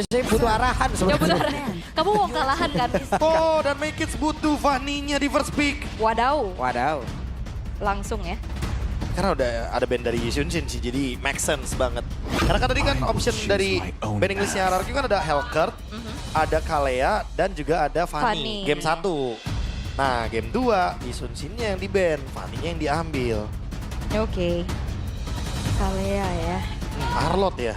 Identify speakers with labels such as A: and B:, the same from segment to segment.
A: Saya butuh arahan
B: Ya
A: sebenarnya.
B: benar. Kamu mau kalahan kan?
C: Oh, dan Make It butuh Fanny-nya di first pick.
B: Wadaw,
A: Wadaw.
B: langsung ya.
C: Karena udah ada band dari Yunshin sih, jadi make sense banget. Karena kan tadi kan option dari banding listnya RRQ kan ada Hellcurt, ada Kalea, dan juga ada
B: Fanny.
C: Fanny. Game 1. Nah, game 2, Yunshinnya yang di-ban, Fanny-nya yang diambil.
B: Oke. Kalea ya.
C: Arlot ya.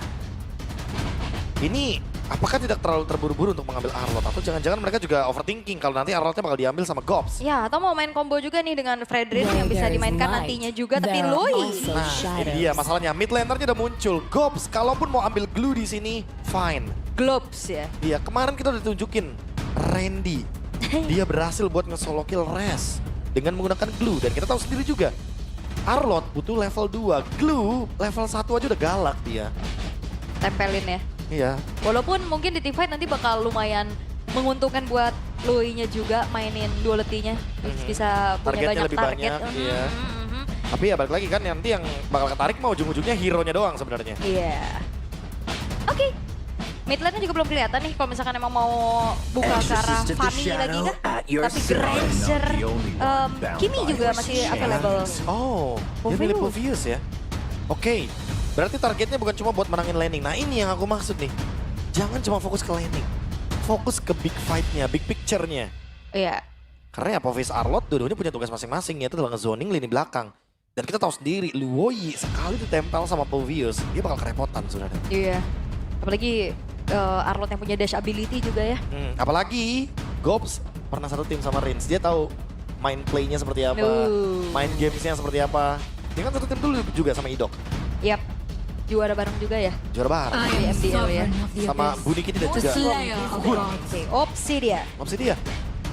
C: Ini apakah tidak terlalu terburu-buru untuk mengambil Arlot? Atau jangan-jangan mereka juga overthinking kalau nanti Arlotnya bakal diambil sama Gobs?
B: Ya, atau mau main combo juga nih dengan Fredrin yang bisa dimainkan nantinya juga. Tapi Lui.
C: Nah, ini dia masalahnya. Mid lanernya udah muncul. Gobs, kalaupun mau ambil glue di sini, fine.
B: Globes ya.
C: Iya, kemarin kita udah tunjukin Randy. Dia berhasil buat nge-solo kill Res dengan menggunakan glue. Dan kita tahu sendiri juga, Arlot butuh level 2. Glue level 1 aja udah galak dia.
B: Tempelin ya.
C: Iya.
B: Walaupun mungkin di teamfight nanti bakal lumayan menguntungkan buat Lui-nya juga mainin duality-nya. Terus bisa punya
C: Targetnya
B: banyak
C: lebih
B: target.
C: banyak, iya.
B: Mhm.
C: Tapi ya balik lagi kan nanti yang bakal ketarik mau ujung-ujungnya hero-nya doang sebenarnya.
B: Iya. Oke. Mid lane-nya juga belum kelihatan nih kalau misalkan emang mau buka ke arah Fanny lagi kah? Tapi Granger, Kimi juga masih available.
C: Oh, dia milih
B: Povius.
C: Povius ya. Oke, berarti targetnya bukan cuma buat menangin laning. Nah ini yang aku maksud nih. Jangan cuma fokus ke laning. Fokus ke big fight-nya, big picture-nya.
B: Iya.
C: Karena ya Povius Arlot dua-duanya punya tugas masing-masing, yaitu adalah nge-zoning lini belakang. Dan kita tahu sendiri, Luoyi sekali ditempel sama Povius, dia bakal kerepotan sebenarnya.
B: Iya. Apalagi Arlot yang punya dash ability juga ya.
C: Apalagi Gobs pernah satu tim sama Rins, dia tahu main play-nya seperti apa, main games-nya seperti apa. Dia kan satu tim dulu juga sama Idok,
B: Yap. Juara bareng juga ya
C: juara bareng.
B: di MDL ya.
C: Sama Budi Kitty dan juga
B: Oke, opsi dia.
C: opsi dia.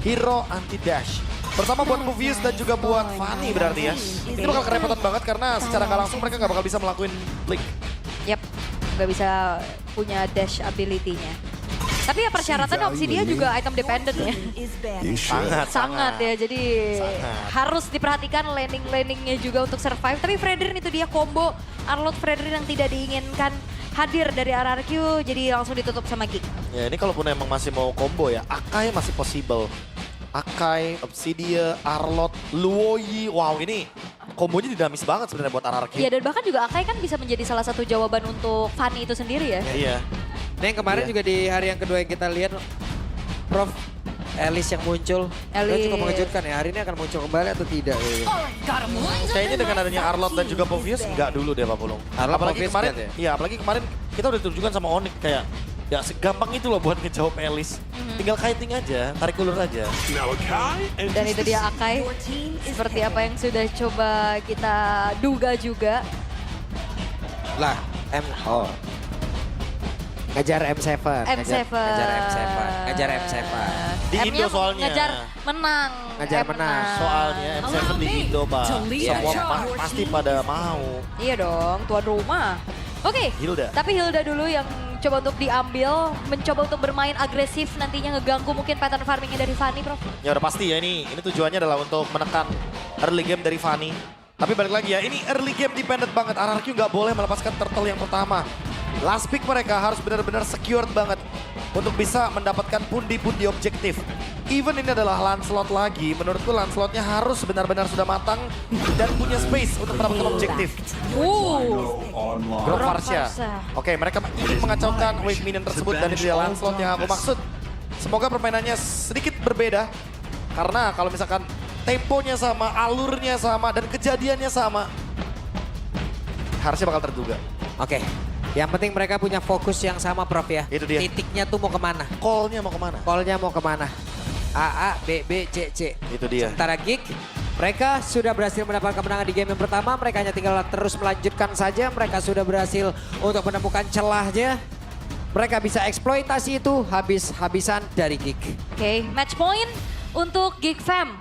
C: Hero anti dash. Bersama buat Povius dan juga buat Fanny berarti ya. Ini bakal kerepotan banget karena secara nggak langsung mereka nggak bakal bisa melakukan blink.
B: Yap. Nggak bisa punya dash ability-nya. Tapi ya persyaratan opsi dia juga item dependent ya. Sangat ya, jadi harus diperhatikan landing-landingnya juga untuk survive. Tapi Fredrin itu dia combo Arlot Fredrin yang tidak diinginkan hadir dari RRQ, jadi langsung ditutup sama Geek.
C: Ya ini kalaupun emang masih mau combo ya, Akai masih possible. Akai, Obsidia, Arlot, Luoyi, wow ini kombonya dinamis banget sebenarnya buat RRQ.
B: Iya dan bahkan juga Akai kan bisa menjadi salah satu jawaban untuk Fanny itu sendiri ya.
C: Iya.
A: Nah yang kemarin juga di hari yang kedua yang kita lihat, Prof, Alice yang muncul. Itu
B: Alice.
A: cukup mengejutkan ya, hari ini akan muncul kembali atau tidak?
C: Kayaknya dengan adanya Arlot dan juga Povius enggak dulu deh Pak Pulung.
A: Arlot,
C: Apalagi
A: Povius
C: kemarin,
A: enggak ya?
C: iya apalagi kemarin kita udah ditunjukkan sama Onyx kayak ya segampang itu loh buat ngejawab Alice. Tinggal kiting aja, tarik ulur aja.
B: Dan itu dia Akai, seperti apa yang sudah coba kita duga juga.
A: Lah, ngejar M7.
B: M7.
A: Ngejar M7. Ngejar M7.
C: Di Indo soalnya.
B: Ngejar menang.
A: Ngejar menang.
C: Soalnya M7 di Indo Pak, semua pasti pada mau.
B: Iya dong, tuan rumah. Oke,
C: Hilda.
B: tapi Hilda dulu yang coba untuk diambil, mencoba untuk bermain agresif nantinya ngeganggu mungkin pattern farmingnya dari Fanny, Prof.
C: Ya udah pasti ya ini tujuannya adalah untuk menekan early game dari Fanny. Tapi balik lagi ya, ini early game dependent banget. RRQ nggak boleh melepaskan turtle yang pertama. Last pick mereka harus benar-benar secured banget untuk bisa mendapatkan pundi-pundi objektif. Even ini adalah Lancelot lagi, menurutku Lancelotnya harus benar-benar sudah matang dan punya space untuk mendapatkan objektif. Grok Varsha. Oke, mereka ingin mengacaukan wave minion tersebut dan itu dia Lancelot yang aku maksud. Semoga permainannya sedikit berbeda. Karena kalau misalkan temponya sama, alurnya sama, dan kejadiannya sama, harusnya bakal terduga.
A: Oke. Yang penting mereka punya fokus yang sama, Prof ya.
C: Itu dia.
A: Titiknya tuh mau kemana?
C: Call-nya mau kemana?
A: Call-nya mau kemana? A, B, B, C, C.
C: Itu dia.
A: Sementara Geek, mereka sudah berhasil mendapatkan kemenangan di game yang pertama. Mereka hanya tinggal terus melanjutkan saja. Mereka sudah berhasil untuk menemukan celahnya. Mereka bisa eksploitasi itu habis-habisan dari Geek.
B: Oke, match point untuk Geek Fam.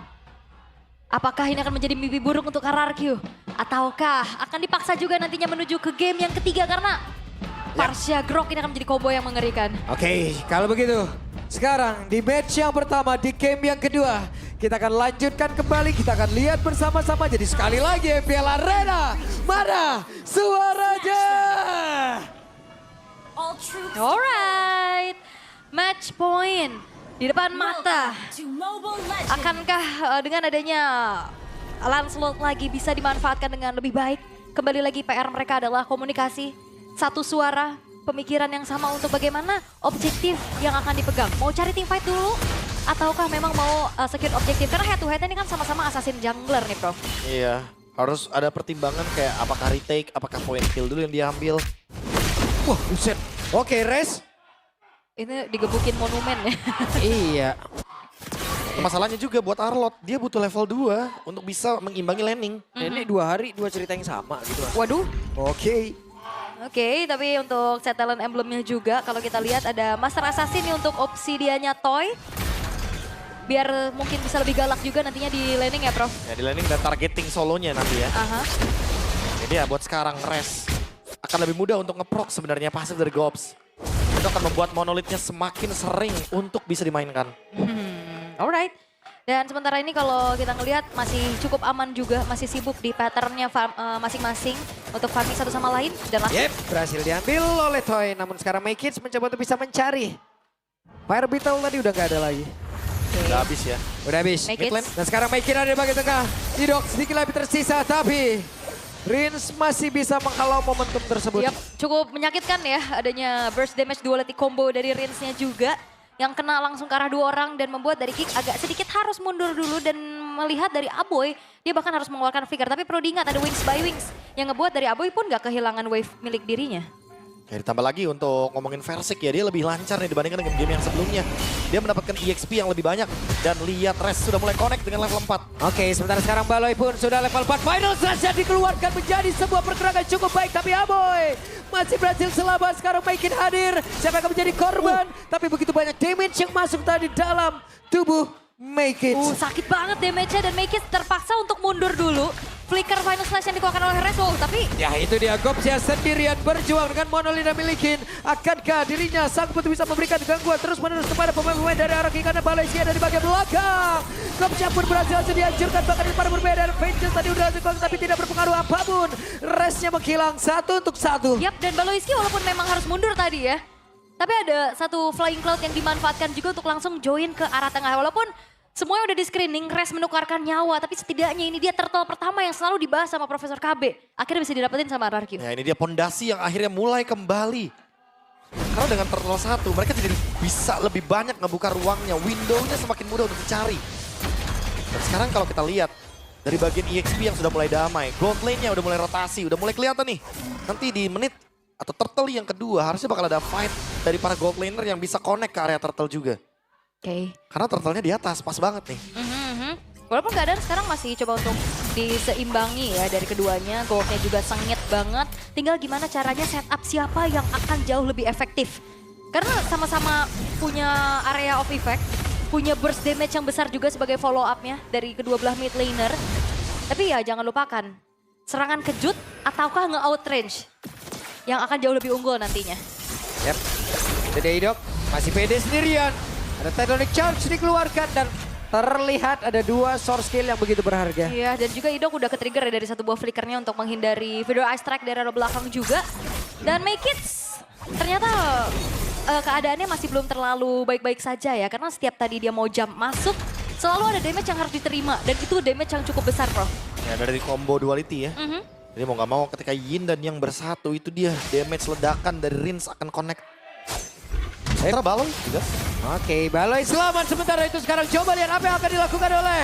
B: Apakah ini akan menjadi mimpi buruk untuk RRQ? Ataukah akan dipaksa juga nantinya menuju ke game yang ketiga karena Varsha Grok ini akan menjadi combo yang mengerikan.
A: Oke, kalau begitu sekarang di match yang pertama di game yang kedua kita akan lanjutkan kembali, kita akan lihat bersama-sama. Jadi sekali lagi MPL Arena, mana suaranya?
B: Alright. match point di depan mata. Akankah dengan adanya Lancelot lagi bisa dimanfaatkan dengan lebih baik? Kembali lagi PR mereka adalah komunikasi, satu suara, pemikiran yang sama untuk bagaimana objektif yang akan dipegang. Mau cari team fight dulu ataukah memang mau secure objektif? Karena head to head ini kan sama-sama assassin jungler nih Prof.
C: Iya, harus ada pertimbangan kayak apakah retake, apakah point kill dulu yang diambil.
A: Wah, buset. Oke, Res.
B: Ini digebukin monumen ya.
A: Iya.
C: Masalahnya juga buat Arlot, dia butuh level 2 untuk bisa mengimbangi laning.
A: Ini 2 hari 2 cerita yang sama gitu.
B: Waduh.
A: Oke.
B: Oke, tapi untuk set talent emblemnya juga kalau kita lihat ada Master Assassin nih untuk Obsidiannya Toy. Biar mungkin bisa lebih galak juga nantinya di laning ya Prof.
C: Ya di laning dan targeting solonya nanti ya.
B: Aha.
C: Jadi ya buat sekarang Res akan lebih mudah untuk ngeproc sebenarnya pasif dari Gops. Itu akan membuat monolithnya semakin sering untuk bisa dimainkan.
B: Alright. Dan sementara ini kalau kita ngelihat masih cukup aman juga, masih sibuk di patternnya masing-masing untuk farming satu sama lain. Dan langsung
A: Berhasil diambil oleh Toy, namun sekarang Make It mencoba untuk bisa mencari. Fire Beetle tadi udah gak ada lagi.
C: Udah habis ya.
A: Udah habis.
B: Make It.
A: Dan sekarang Make It ada di bagian tengah. Tidok sedikit lebih tersisa, tapi Rins masih bisa menghalau momentum tersebut.
B: Yap, cukup menyakitkan ya adanya burst damage duality combo dari Rinsnya juga. Yang kena langsung ke arah 2 orang dan membuat dari Kick agak sedikit harus mundur dulu dan melihat dari Aboy dia bahkan harus mengeluarkan flicker. Tapi perlu diingat ada Wings by Wings yang ngebuat dari Aboy pun gak kehilangan wave milik dirinya.
C: Ya ditambah lagi untuk ngomongin Versik ya, dia lebih lancar nih dibandingkan dengan game yang sebelumnya. Dia mendapatkan EXP yang lebih banyak dan lihat Res sudah mulai connect dengan level 4.
A: Oke, sementara sekarang Baloy pun sudah level 4. Final saja dikeluarkan menjadi sebuah pergerakan cukup baik. Tapi Aboy masih berhasil selamat. Sekarang Make It hadir. Siapa yang akan menjadi korban? Tapi begitu banyak damage yang masuk tadi dalam tubuh Make It.
B: Sakit banget damage-nya dan Make It terpaksa untuk mundur dulu. Flicker final slash yang dikeluarkan oleh Res. Tapi
A: ya itu dia, Gopsya sendirian berjuang dengan monolith yang milikin. Akankah dirinya sanggup untuk bisa memberikan gangguan terus-menerus kepada pemain-pemain dari arah kiri karena Balai ada di bagian belakang. Gopsya pun berhasil dihancurkan bahkan di para berbeda. Dan Vengeance tadi udah hasil tapi tidak berpengaruh apapun. Resnya menghilang 1 untuk 1.
B: Yap, dan Baloiski walaupun memang harus mundur tadi ya. Tapi ada satu Flying Cloud yang dimanfaatkan juga untuk langsung join ke arah tengah. Walaupun semuanya udah di screening, Res menukarkan nyawa. Tapi setidaknya ini dia turtle pertama yang selalu dibahas sama Profesor KB. Akhirnya bisa didapetin sama RRQ.
C: Ya ini dia pondasi yang akhirnya mulai kembali. Karena dengan turtle 1 mereka jadi bisa lebih banyak ngebuka ruangnya. Window-nya semakin mudah untuk dicari. Dan sekarang kalau kita lihat dari bagian EXP yang sudah mulai damai. Gold lane-nya udah mulai rotasi, udah mulai kelihatan nih. Nanti di menit atau turtle yang kedua harusnya bakal ada fight dari para gold laner yang bisa connect ke area turtle juga.
B: Oke.
C: Karena turtle-nya di atas, pas banget nih.
B: Walaupun keadaan sekarang masih coba untuk diseimbangi ya dari keduanya. Goldnya juga sengit banget. Tinggal gimana caranya setup siapa yang akan jauh lebih efektif. Karena sama-sama punya area of effect. Punya burst damage yang besar juga sebagai follow up-nya dari kedua belah mid laner. Tapi ya jangan lupakan, serangan kejut ataukah nge-outrange yang akan jauh lebih unggul nantinya.
A: Yap, itu dia Idok, masih pede sendirian. Ada Titanic Charge dikeluarkan dan terlihat ada 2 source skill yang begitu berharga.
B: Iya, dan juga Idok udah ke-trigger ya dari satu buah flickernya untuk menghindari video ice strike dari arah belakang juga. Dan Make It ternyata keadaannya masih belum terlalu baik-baik saja ya. Karena setiap tadi dia mau jump masuk, selalu ada damage yang harus diterima. Dan itu damage yang cukup besar, Prof.
C: Ya dari combo duality ya. Jadi mau gak mau ketika Yin dan Yang bersatu itu dia damage ledakan dari Rins akan connect. Saya Baloy juga.
A: Oke, Baloy selamat sementara itu sekarang coba lihat apa yang akan dilakukan oleh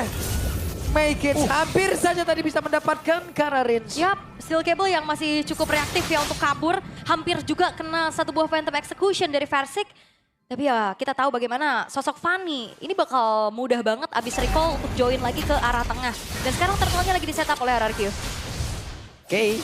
A: Make It. Hampir saja tadi bisa mendapatkan karena Rins.
B: Yap, Steel Cable yang masih cukup reaktif ya untuk kabur. Hampir juga kena satu buah Phantom Execution dari Versik. Tapi ya kita tahu bagaimana sosok Fanny ini bakal mudah banget abis recall untuk join lagi ke arah tengah. Dan sekarang turtle-nya lagi di setup oleh RRQ.
A: Oke,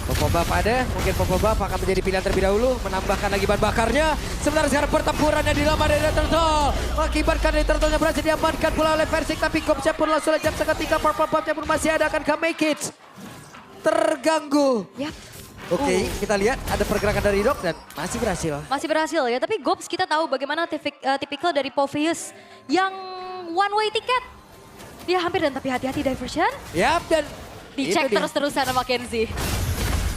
A: Popo Buff ada, mungkin Popo Buff akan menjadi pilihan terlebih dahulu, menambahkan lagi bahan bakarnya. Sementara sekarang pertempurannya dilamar dari Turtle. Mengakibatkan dari Turtle-nya berhasil diamankan pula oleh Versik, tapi Gopsya pun langsung jam seketika, Purple Buff-nya pun masih ada, akankah Make It terganggu.
B: Yap.
A: Oke, kita lihat ada pergerakan dari Idok dan masih berhasil.
B: Masih berhasil ya, tapi Gops kita tahu bagaimana tipikal dari Pophius yang one way ticket. Dia hampir dan tapi hati-hati diversion.
A: Yap, dan
B: Dicek
A: itu dia.
B: terus-terusan sama Kenzie.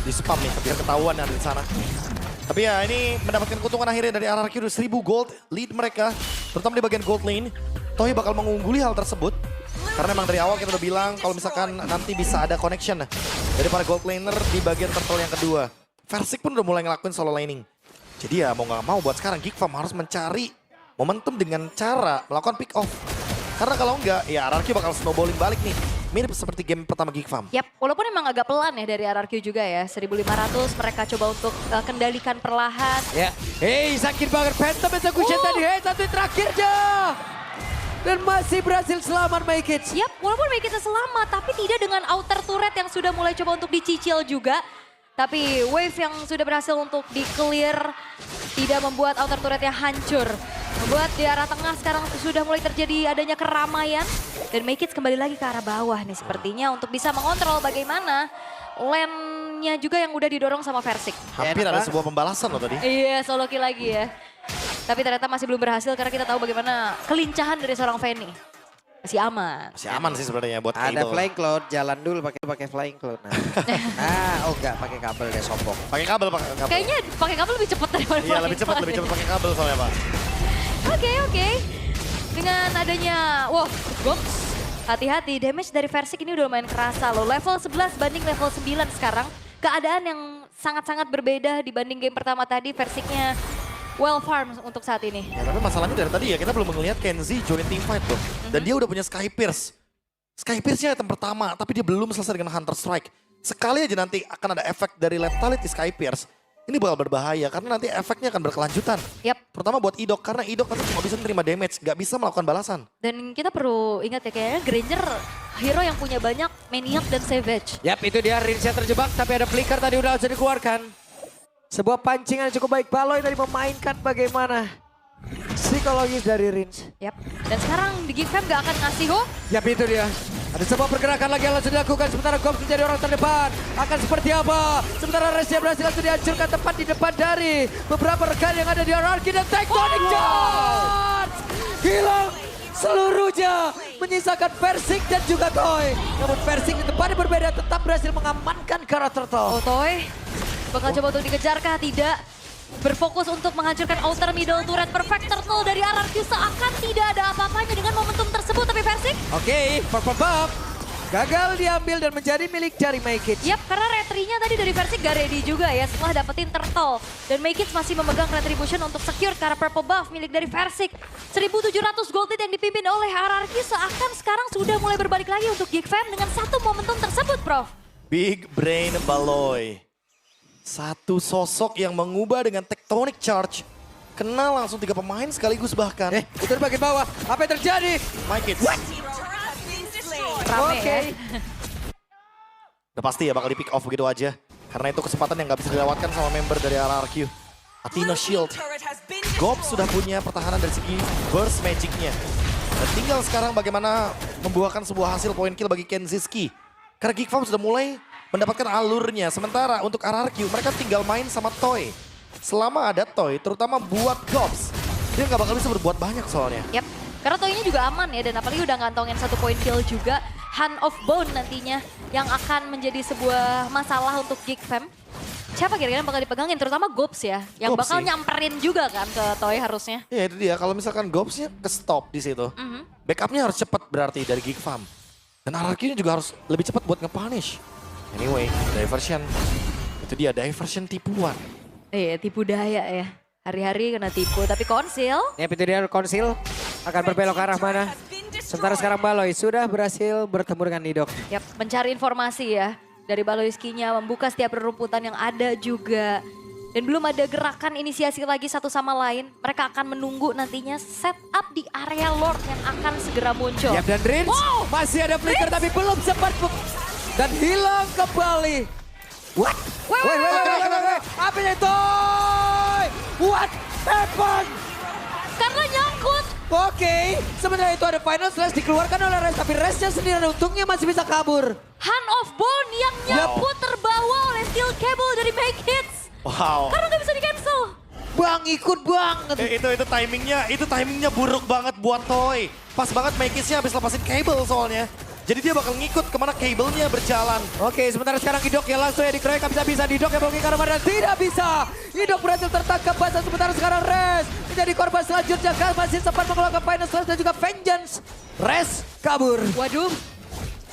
C: Di spam nih, biar ketahuan ada di sana. Tapi ya ini mendapatkan keuntungan akhirnya dari RRQ 1000 gold lead mereka. Terutama di bagian gold lane. Tohi bakal mengungguli hal tersebut. Karena memang dari awal kita udah bilang kalau misalkan nanti bisa ada connection dari para gold laner di bagian turtle yang kedua. Versik pun udah mulai ngelakuin solo laning. Jadi ya mau gak mau buat sekarang Geek Farm harus mencari momentum dengan cara melakukan pick off. Karena kalau enggak ya RRQ bakal snowballing balik nih. Mirip seperti game pertama Geek Farm.
B: Yap, walaupun emang agak pelan ya dari RRQ juga ya. 1.500 mereka coba untuk kendalikan perlahan.
A: Ya, hey sakit banget Phantom Execution tadi. Hey satu yang terakhir dah. Dan masih berhasil selamat Make It.
B: Yap, walaupun Make It selamat, tapi tidak dengan outer turret yang sudah mulai coba untuk dicicil juga. Tapi wave yang sudah berhasil untuk di-clear tidak membuat outer turretnya hancur. Membuat di arah tengah sekarang sudah mulai terjadi adanya keramaian. Dan Make It kembali lagi ke arah bawah nih sepertinya untuk bisa mengontrol bagaimana lane-nya juga yang udah didorong sama Versik.
C: Hampir ada sebuah pembalasan loh tadi.
B: Iya, solo kill lagi ya. Tapi ternyata masih belum berhasil karena kita tahu bagaimana kelincahan dari seorang Fanny. Masih aman.
C: Masih aman sih sebenarnya buat
A: Ada
C: Cable.
A: flying cloud, jalan dulu pakai flying cloud. Nah, oh enggak pakai kabel deh sombong.
C: Pakai kabel, pakai kabel.
B: Kayaknya pakai kabel lebih cepat daripada
C: Iya lebih cepat pakai kabel soalnya Pak.
B: Oke. Dengan adanya, wah, Gops. Hati-hati, damage dari Versik ini udah lumayan kerasa loh. Level 11 banding level 9 sekarang. Keadaan yang sangat-sangat berbeda dibanding game pertama tadi. Versiknya well farm untuk saat ini.
C: Ya, tapi masalahnya dari tadi ya kita belum melihat Kenzie join team fight tuh. Dan dia udah punya Sky Pierce. Sky Pierce-nya item pertama, tapi dia belum selesai dengan Hunter Strike. Sekali aja nanti akan ada efek dari Lethality Sky Pierce. Ini bakal berbahaya karena nanti efeknya akan berkelanjutan.
B: Yap.
C: Terutama buat Idok, karena Idok nanti cuma bisa menerima damage, gak bisa melakukan balasan.
B: Dan kita perlu ingat ya kayaknya Granger hero yang punya banyak Maniac dan Savage.
A: Yap, itu dia Rinsnya terjebak tapi ada flicker tadi udah bisa dikeluarkan. Sebuah pancingan yang cukup baik. Baloy tadi memainkan bagaimana psikologis dari Rins.
B: Yap. Dan sekarang di Geek Fam gak akan ngasih hook.
A: Yap, itu dia. Ada sebuah pergerakan lagi yang langsung dilakukan. Sementara Gops menjadi orang terdepan. Akan seperti apa? Sementara Resya berhasil langsung dihancurkan tepat di depan dari beberapa rekan yang ada di RRQ dan Tectonic Charge. Hilang seluruhnya. Menyisakan Versik dan juga Toy. Namun Versik di tempatnya berbeda tetap berhasil mengamankan karakter Toy.
B: Oh Toy, bakal coba untuk dikejar kah? Tidak. Berfokus untuk menghancurkan outer middle turret perfect turtle dari RRQ seakan tidak ada apa-apanya dengan momentum tersebut. Tapi Versik?
A: Oke, purple buff. Gagal diambil dan menjadi milik dari Make It.
B: Yap, karena retrinya tadi dari Versik gak ready juga ya setelah dapetin turtle. Dan Make It masih memegang retribution untuk secure karena purple buff milik dari Versik. 1.700 gold lead yang dipimpin oleh RRQ seakan sekarang sudah mulai berbalik lagi untuk Geek Fam dengan satu momentum tersebut, Prof.
C: Big Brain Baloy. Satu sosok yang mengubah dengan Tectonic Charge. Kena langsung 3 pemain sekaligus bahkan.
A: Itu di bagian bawah. Apa yang terjadi?
C: My Kids.
B: Rame
A: Oke.
B: ya.
C: Udah pasti ya bakal di pick off begitu aja. Karena itu kesempatan yang gak bisa dilewatkan sama member dari RRQ. Athena Shield. Gops sudah punya pertahanan dari segi burst magic-nya. Dan tinggal sekarang bagaimana membuahkan sebuah hasil point kill bagi Kenziski. Karena Geek Farm sudah mulai mendapatkan alurnya. Sementara untuk RRQ mereka tinggal main sama Toy. Selama ada Toy, terutama buat Gops, dia nggak bakal bisa berbuat banyak soalnya.
B: Yap, karena Toy-nya juga aman ya dan apalagi udah ngantongin 1 point kill juga. Hand of Bone nantinya yang akan menjadi sebuah masalah untuk Geek Fam. Siapa kira-kira yang bakal dipegangin? Terutama Gops ya, yang
C: Gops
B: bakal
C: sih.
B: nyamperin juga kan ke Toy harusnya.
C: Ya itu dia, kalau misalkan Gopsnya ke stop di situ, backupnya harus cepat berarti dari Geek Farm. Dan RRQ-nya juga harus lebih cepat buat nge-punish. Anyway, diversion. Itu dia, diversion tipuan.
B: Iya, tipu daya ya. Hari-hari kena tipu, tapi konsil.
A: Yap, itu dia konsil. Akan berbelok ke arah mana? Sementara sekarang Baloy sudah berhasil bertemu dengan Nidok.
B: Yap, mencari informasi ya. Dari Baloyski-nya, membuka setiap rerumputan yang ada juga. Dan belum ada gerakan inisiasi lagi satu sama lain. Mereka akan menunggu nantinya setup di area Lord yang akan segera muncul.
A: Yap, dan Rins masih ada flicker tapi belum sempat. Dan hilang kembali. What? Wait. Apa itu? What happened?
B: Karena nyangkut.
A: Oke, sementara itu ada final slash dikeluarkan oleh Res, tapi Resnya sendiri untungnya masih bisa kabur.
B: Hand of Bone yang nyangkut terbawa oleh steel cable dari Make Hits.
C: Wow.
B: Karena nggak bisa di cancel.
A: Bang, ikut bang.
C: Itu timingnya buruk banget buat Toy. Pas banget Make It-nya habis lepasin cable soalnya. Jadi dia bakal ngikut kemana kabelnya berjalan.
A: Oke, sementara sekarang Idok yang langsung ya dikeroyok, bisa Idok yang mungkin karena dan tidak bisa. Idok berhasil tertangkap basah, sementara sekarang Res menjadi korban selanjutnya. Masih sempat mengeluarkan Final Slash dan juga Vengeance. Res kabur.
B: Waduh,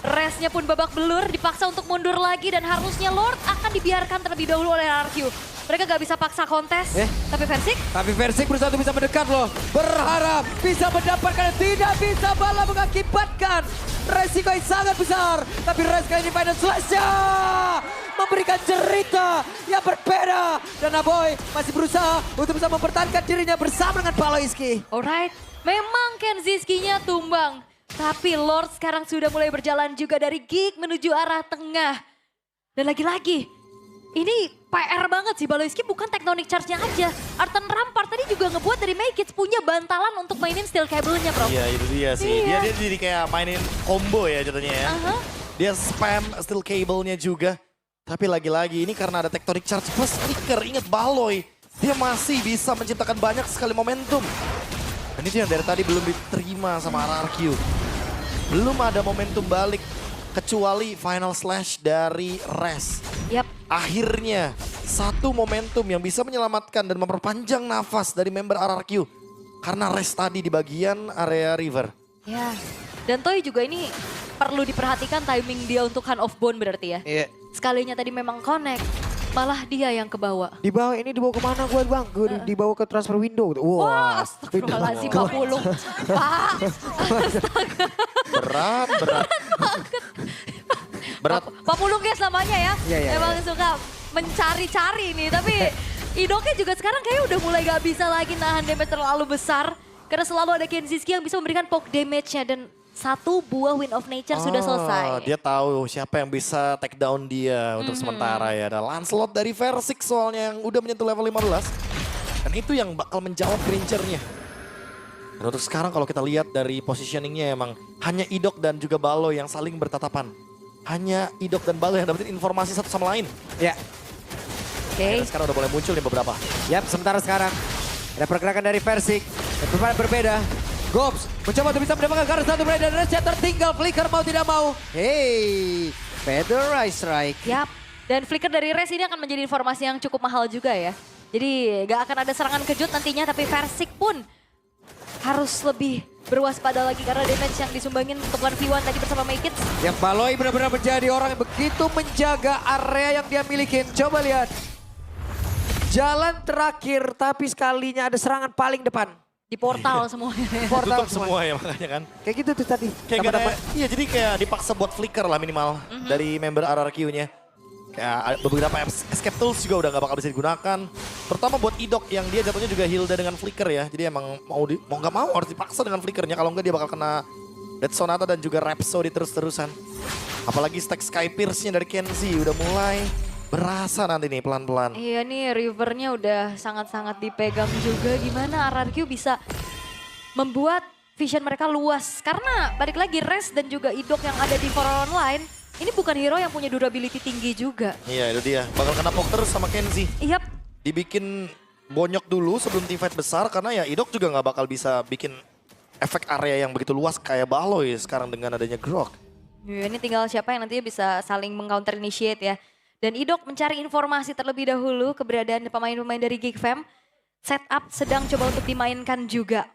B: Resnya pun babak belur, dipaksa untuk mundur lagi dan harusnya Lord akan dibiarkan terlebih dahulu oleh RRQ. Mereka gak bisa paksa kontes, tapi Versik
A: berusaha untuk bisa mendekat loh. Berharap bisa mendapatkan, tidak bisa, malah mengakibatkan resiko yang sangat besar. Tapi Res kali ini Final Slash-nya memberikan cerita yang berbeda. Dan Aboy masih berusaha untuk bisa mempertahankan dirinya bersama dengan Paloiski.
B: Alright, memang Kenziski-nya tumbang. Tapi Lord sekarang sudah mulai berjalan juga dari Geek menuju arah tengah. Dan lagi-lagi, ini PR banget sih, Baloiski bukan Tectonic Charge-nya aja. Arten Rampart tadi juga ngebuat dari Make It punya bantalan untuk mainin steel cable-nya, bro.
C: Iya, itu dia sih.
B: Iya.
C: Dia jadi kayak mainin combo ya jatuhnya ya. Dia spam steel cable-nya juga. Tapi lagi-lagi ini karena ada Tectonic Charge plus Flicker. Ingat Baloy, dia masih bisa menciptakan banyak sekali momentum. Dan itu yang dari tadi belum diterima sama RRQ. Belum ada momentum balik kecuali Final Slash dari Res.
B: Yap.
C: Akhirnya satu momentum yang bisa menyelamatkan dan memperpanjang nafas dari member RRQ. Karena Res tadi di bagian area river.
B: Ya, dan Toy juga ini perlu diperhatikan timing dia untuk Hand of Bone berarti ya.
A: Iya.
B: Sekalinya tadi memang connect, malah dia yang kebawa.
A: Dibawa kemana gue bang? Gue dibawa ke transfer window.
B: Wah, astagfirullahaladzim Pak Pulung. Pak, astaga.
C: Berat.
B: Pak Pulung guys namanya ya.
A: Iya.
B: Emang suka mencari-cari nih. Tapi Idoknya juga sekarang kayaknya udah mulai gak bisa lagi nahan damage terlalu besar. Karena selalu ada Kenziski yang bisa memberikan poke damage-nya. Dan satu buah Wind of Nature sudah selesai.
C: Dia tahu siapa yang bisa take down dia untuk sementara ya. Ada Lancelot dari Versik soalnya yang udah menyentuh level 15. Dan itu yang bakal menjawab Grincher-nya. Dan untuk sekarang kalau kita lihat dari positioningnya emang hanya Idok dan juga Balo yang saling bertatapan. Hanya Idok dan Balo yang dapetin informasi satu sama lain.
A: Ya.
B: Oke.
C: Sekarang udah mulai muncul nih beberapa.
A: Yap, sementara sekarang ada pergerakan dari Versik. Berbeda. Gobs mencoba untuk bisa mendapatkan karena satu play dan Resnya tertinggal. Flicker mau tidak mau. Hey, Feather Strike.
B: Yap, dan Flicker dari Res ini akan menjadi informasi yang cukup mahal juga ya. Jadi gak akan ada serangan kejut nantinya, tapi Versik pun harus lebih berwaspada lagi karena damage yang disumbangin untuk 1v1 tadi bersama Make It.
A: Yang Baloy benar-benar menjadi orang yang begitu menjaga area yang dia milikin. Coba lihat. Jalan terakhir tapi sekalinya ada serangan paling depan.
B: Di portal semuanya.
C: Tutup semua ya makanya kan.
A: Kayak gitu tuh tadi.
C: Iya jadi kayak dipaksa buat flicker lah minimal dari member RRQ-nya. Kayak beberapa escape tools juga udah gak bakal bisa digunakan. Terutama buat Idok yang dia jatuhnya juga Hilda dengan flicker ya. Jadi emang mau gak mau harus dipaksa dengan flickernya. Kalau enggak dia bakal kena Dead Sonata dan juga Rhapsody terus-terusan. Apalagi stack Sky Pierce-nya dari Kenzie udah mulai berasa nanti nih pelan-pelan.
B: Iya nih rivernya udah sangat-sangat dipegang juga. Gimana RRQ bisa membuat vision mereka luas. Karena balik lagi Res dan juga Idok yang ada di For Online. Ini bukan hero yang punya durability tinggi juga.
C: Iya itu dia. Bakal kena poke terus sama Kenzie.
B: Yap.
C: Dibikin bonyok dulu sebelum teamfight besar. Karena ya Idok juga gak bakal bisa bikin efek area yang begitu luas kayak Baloy sekarang dengan adanya Grok.
B: Ya, ini tinggal siapa yang nantinya bisa saling meng-counter initiate ya. Dan Idok mencari informasi terlebih dahulu keberadaan pemain-pemain dari Geek Fam. Setup sedang coba untuk dimainkan juga.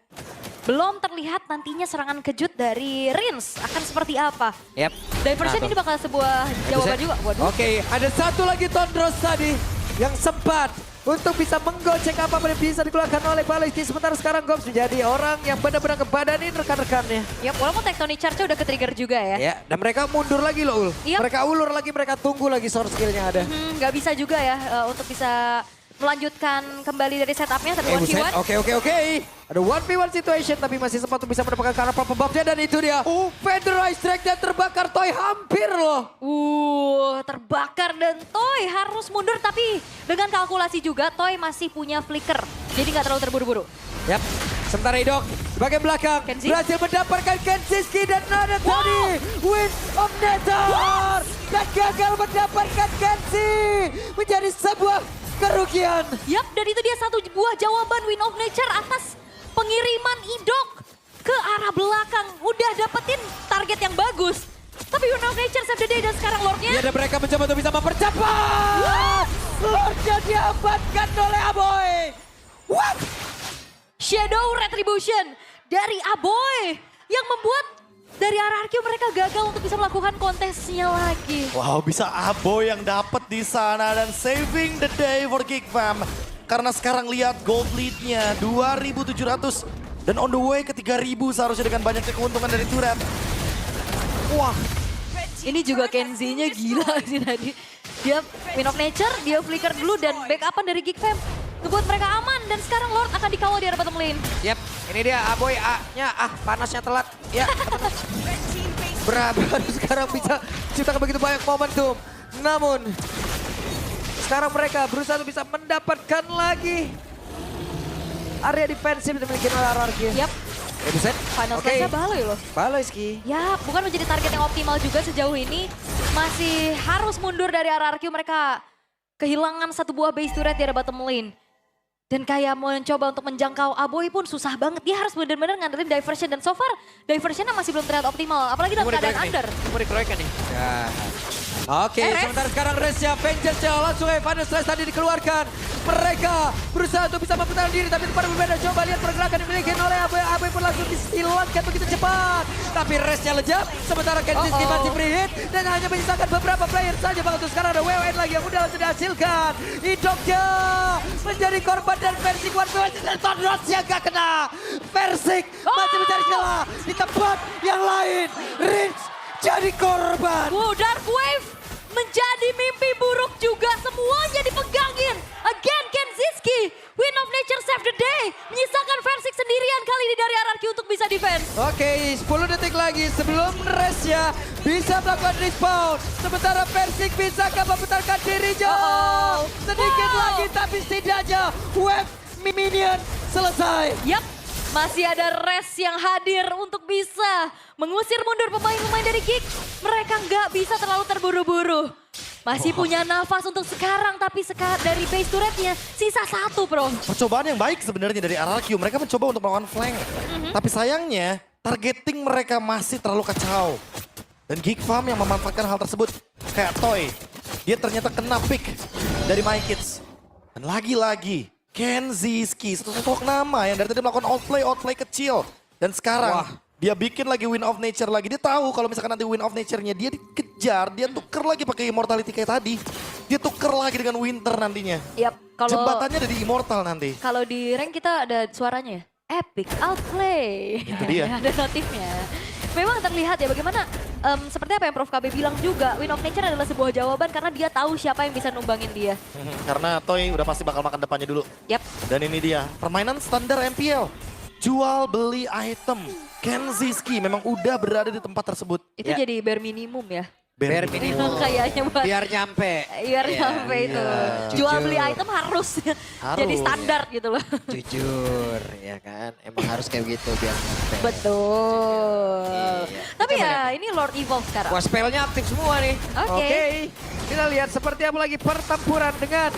B: Belum terlihat nantinya serangan kejut dari Rins akan seperti apa.
A: Yap.
B: Diversion ini bakal sebuah jawaban juga. Waduh.
A: Oke, ada satu lagi Tondros tadi yang sempat untuk bisa menggocek apa yang bisa dikeluarkan oleh Baloiski. Sementara sekarang Gobs menjadi orang yang benar-benar ngebadanin rekan-rekannya.
B: Ya walaupun Tectonic Charge udah ke-trigger juga ya.
A: Ya, dan mereka mundur lagi loh Ul.
B: Yep.
A: Mereka ulur lagi, mereka tunggu lagi source skill-nya ada.
B: Nggak bisa juga ya untuk bisa melanjutkan kembali dari setupnya tapi 1v1.
A: Oke. Ada 1v1 situation tapi masih sempat untuk bisa mendapatkan karena pembabnya dan itu dia. Featherized Strike dan terbakar Toy hampir loh.
B: Terbakar dan Toy harus mundur tapi dengan kalkulasi juga Toy masih punya flicker. Jadi nggak terlalu terburu-buru.
A: Yap. Sementara Idok bagian belakang
B: Kenzie
A: berhasil mendapatkan Kenziski dan ada tadi Wind of Nature dan gagal mendapatkan Kenzie menjadi sebuah kerugian.
B: Yap, dan itu dia satu buah jawaban Wind of Nature atas pengiriman Idok ke arah belakang. Udah dapetin target yang bagus. Win of Nature save the day dan sekarang Lordnya.
A: Ya, dan mereka mencoba untuk bisa mempercepat. Lordnya diamankan oleh Aboy. What?
B: Shadow Retribution dari Aboy yang membuat dari RRQ mereka gagal untuk bisa melakukan kontesnya lagi.
C: Wow, bisa Aboy yang dapat di sana dan saving the day for Geek Fam. Karena sekarang lihat gold lead-nya 2.700 dan on the way ke 3.000 seharusnya dengan banyaknya keuntungan dari turret.
B: Wah, ini juga Kenzie-nya gila sih tadi. Dia Win of Nature, dia flicker dulu dan backupan dari Geek Fam. Ngebuat mereka aman dan sekarang Lord akan dikawal di area bottom lane.
A: Yap, ini dia Aboy A-nya. Panasnya telat. Ya, baru sekarang bisa ciptakan begitu banyak momentum. Namun, sekarang mereka berusaha untuk bisa mendapatkan lagi area defensif yang dimiliki oleh RRQ.
B: Yap,
A: Rebuset.
B: final stage-nya Baloy loh.
A: Baloy Ski.
B: Ya, bukan menjadi target yang optimal juga sejauh ini. Masih harus mundur dari RRQ, mereka kehilangan satu buah base turret di area bottom lane. Dan kayak mau mencoba untuk menjangkau Aboy pun susah banget. Dia harus benar-benar ngandelin diversion dan so far diversionnya masih belum terlihat optimal. Apalagi dalam keadaan under.
A: Mau dikeroykan nih. Ya. Oke, sementara sekarang Resya, Vengeance-nya langsung Evander Slash tadi dikeluarkan. Mereka berusaha untuk bisa mempertahankan diri, tapi tempat berbeda. Coba lihat pergerakan yang dimiliki oleh Aboy. Aboy pun langsung dihilangkan begitu cepat. Tapi Resya lejap, sementara Kenzie masih free hit. Dan hanya menyisakan beberapa player saja. Bang, untuk sekarang ada WWN lagi yang mudah langsung dihasilkan. Idoknya menjadi korban dan Versik One vs dan Tondros yang gak kena. Versik masih mencari celah di tempat yang lain. Rich jadi korban.
B: Wow, Dark Wave menjadi mimpi buruk juga. Semuanya dipegangin. Again Kenziski, Win of Nature save the day. Menyisakan Versik sendirian kali ini dari RRQ untuk bisa defense.
A: Oke, 10 detik lagi sebelum Resya bisa melakukan respawn. Sementara Versik bisa mempertahankan dirinya. Sedikit lagi tapi setidaknya wave minion selesai.
B: Yap, masih ada Res yang hadir untuk bisa mengusir mundur pemain-pemain dari Geek. Mereka nggak bisa terlalu terburu-buru. Masih punya nafas untuk sekarang, tapi dari base turretnya sisa satu, bro.
C: Percobaan yang baik sebenarnya dari RRQ. Mereka mencoba untuk melakukan flank. Tapi sayangnya targeting mereka masih terlalu kacau. Dan Geek Farm yang memanfaatkan hal tersebut. Kayak Toy. Dia ternyata kena pick dari My Kids. Dan lagi-lagi Kenziski, satu-satu nama yang dari tadi melakukan outplay kecil. Dan sekarang dia bikin lagi Win of Nature lagi. Dia tahu kalau misalkan nanti Win of Nature-nya dia dikejar, dia tuker lagi pakai Immortality kayak tadi. Dia tuker lagi dengan Winter nantinya.
B: Yap, kalau
C: jembatannya ada di Immortal nanti.
B: Kalau di rank kita ada suaranya. Epic outplay.
C: Itu dia.
B: Ada notifnya. Memang terlihat ya bagaimana seperti apa yang Prof KB bilang juga, Win of Nature adalah sebuah jawaban karena dia tahu siapa yang bisa numbangin dia.
C: Karena Toy udah pasti bakal makan depannya dulu.
B: Yap.
C: Dan ini dia, permainan standar MPL. Jual beli item. Kenziski memang udah berada di tempat tersebut.
B: Itu jadi bare minimum ya.
A: Bare minimum.
B: Kayaknya buat
A: Biar nyampe.
B: biar nyampe itu. Jual beli item harus jadi standar gitu loh.
A: Jujur, ya kan. Emang harus kayak gitu biar nyampe.
B: Betul.
A: Iya.
B: Tapi
A: Coba
B: ya
A: lihat.
B: ini Lord Evolve sekarang.
A: Wah, spellnya aktif semua nih.
B: Oke.
A: Kita lihat seperti apa lagi pertempuran dengan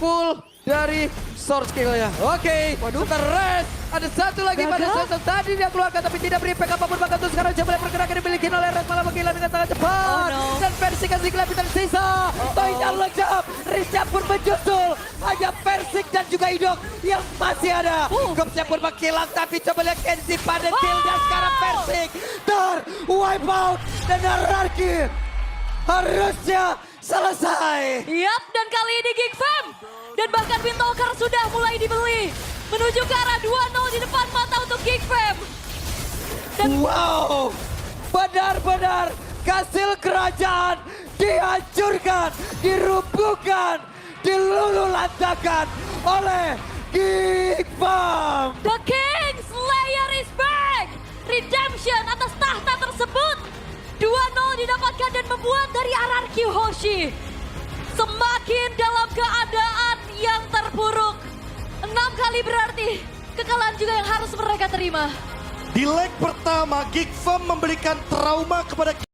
A: full dari sword skill-nya. Oke, sebentar Res. Ada satu lagi pada
B: Gagal.
A: sosok tadi dia keluarkan tapi tidak beri impact apapun. Bahkan untuk sekarang coba pergerakan dimiliki oleh Res malah menghilang dengan sangat cepat.
B: Oh, no.
A: Dan versi kasih kelihatan tersisa. Toy-nya lejap. Riznya pun menyusul. Hanya Versik dan juga Idok yang masih ada. Gopsnya pun menghilang tapi coba lihat Kenzie pada kill dan sekarang Versik wipe out dan RRQ harusnya selesai.
B: Yap, dan kali ini Geek Fam dan bahkan Windtalker sudah mulai dibeli. Menuju ke arah 2-0 di depan mata untuk Geek Fam.
A: Wow, benar-benar kastil kerajaan dihancurkan, dirubuhkan, dilululantakan oleh Geek Fam.
B: The King Slayer is back. Redemption atas tahta tersebut. 2-0 didapatkan dan membuat dari RRQ Hoshi semakin dalam keadaan yang terpuruk. 6 kali berarti kekalahan juga yang harus mereka terima.
C: Di leg pertama, Geek Farm memberikan trauma kepada